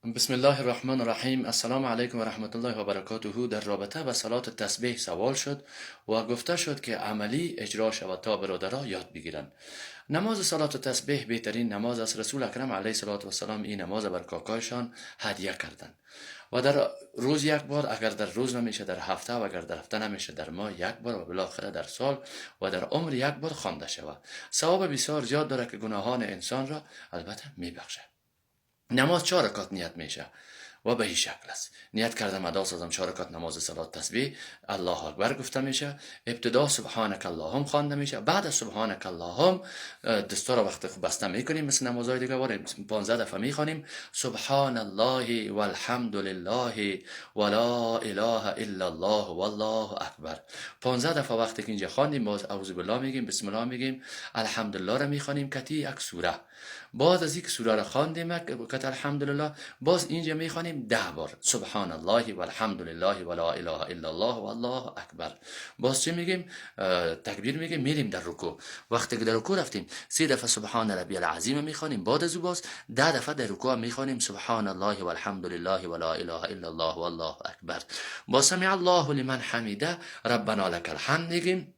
بسم الله الرحمن الرحیم. السلام علیکم و رحمت الله و برکاته. در رابطه به صلات تسبیح سوال شد و گفته شد که عملی اجرا شود تا برادرها یاد بگیرند. نماز صلات تسبیح بهترین نماز است. رسول اکرم علیه الصلاة و السلام این نماز بر کاکایشان هدیه کردند و در روز یک بار، اگر در روز نمیشه در هفته، و اگر در هفته نمیشه در ماه یک بار، و بالاخره در سال و در عمر یک بار خوانده شود. ثواب بسیار زیاد داره که گناهان انسان را البته میبخشه. نماز 4 رکعت نیت میشه و به این شکل است. نیت کردم ادا سازم 4 رکعت نماز صلات تسبیح، الله اکبر گفته میشه. ابتدا سبحانك اللهم خوانده میشه. بعد از سبحانك اللهم دستا را وقتی بسته میکنیم مثل نمازهای دیگه، 15 دفعه میخوانیم سبحان الله والحمد لله ولا اله الا الله والله اکبر. 15 دفعه وقتی که اینجا خواندیم باز اعوذ بالله میگیم، بسم الله میگیم، الحمدلله را میخوانیم کتی یک سوره. باز از یک سوره را خواندیم کت الحمدلله، باز اینجا میخوانیم 10 بار سبحان الله والحمد لله ولا اله الا الله والله اکبر. باز چی میگیم؟ تکبیر میگیم، میریم در رکوع. وقتی که در رکوع رفتیم 3 دفعه سبحان ربی العظیم میخوانیم. بعد از باز 10 دفعه در رکوع میخوانیم سبحان الله والحمد لله ولا اله الا الله والله اکبر. باز سمع الله لمن حمیده ربنا لك الحمد میگیم.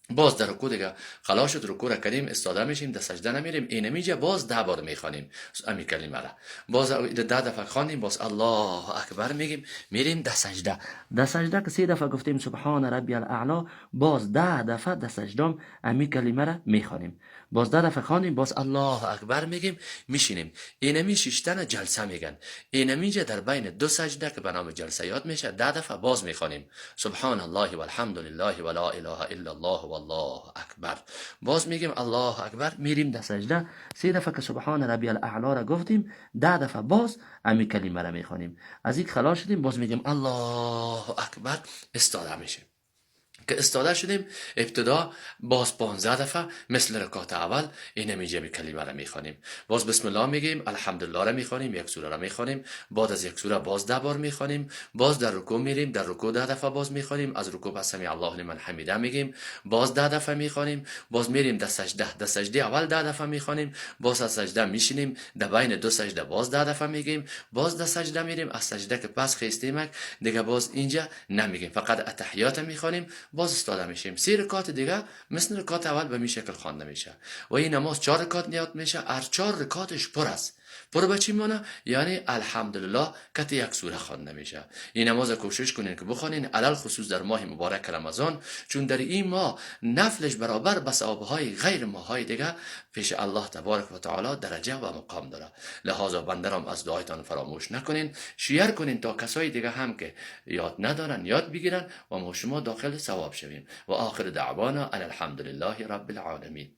باز در رکوع دیگه خلاص شد، رکوع را کردیم استاده میشیم، در سجده نمیریم. اینمیجا باز 10 بار میخوانیم امی کلمه را. باز 10 دفعه خواندیم، باز الله اکبر میگیم، میریم در سجده. در سجده که 3 دفعه گفتیم سبحان ربی الاعلی، باز 10 دفعه در سجده امی کلمه را میخوانیم. باز 10 دفعه خواندیم، باز الله اکبر میگیم، میشینیم. اینمی ششتن جلسه میگن. اینمیجا در بین 2 سجده که به نام جلسه یاد میشه 10 دفعه باز میخوانیم سبحان الله والحمد لله ولا اله الا الله والله اکبر. باز میگیم الله اکبر، میریم در سجده. 3 دفعه که سبحان ربی الاعلی را گفتیم، 10 دفعه باز امی کلمه را میخوانیم. از این خلاص شدیم، باز میگیم الله اکبر، استاده میشیم. که استاده شدیم ابتدا باز 15 دفعه مثل رکعت اول این میجه کلمه را میخوانیم. باز بسم الله میگیم، الحمدلله را میخوانیم، یک سوره را میخوانیم. بعد از یک سوره باز 10 بار میخوانیم. باز در رکوع میریم، در رکوع 10 دفعه باز میخوانیم. از رکوع پس سمع الله لمن حمیده میگیم، باز 10 دفعه میخوانیم. باز میریم در سجده، در سجده اول 10 دفعه میخوانیم. باز از سجده میشینیم، در بین 2 سجده باز 10 دفعه میگیم. باز در سجده میریم، از سجده که پس خیستیم دیگه باز اینجا نمیگیم، فقط اتحیات میخوانیم. باز استاده میشیم. 3 رکعت دیگه مثل رکعت اول به می شکل خوانده میشه و این نماز 4 رکعت نیت میشه. هر 4 رکعتش پر است. پر به چی مانه؟ یعنی الحمدلله کت یک سوره خوانده میشه. این نماز کوشش کنین که بخوانین، علل خصوص در ماه مبارک رمضان، چون در این ماه نفلش برابر به ثوابهای غیر ماهای دیگه پیش الله تبارک و تعالی درجه و مقام داره. لحاظا بنده از دعایتان فراموش نکنین، شیر کنین تا کسای دیگه هم که یاد ندارن یاد بگیرن و ما شما داخل ثواب شویم. و آخر دعوانا ان الحمدلله رب العالمین.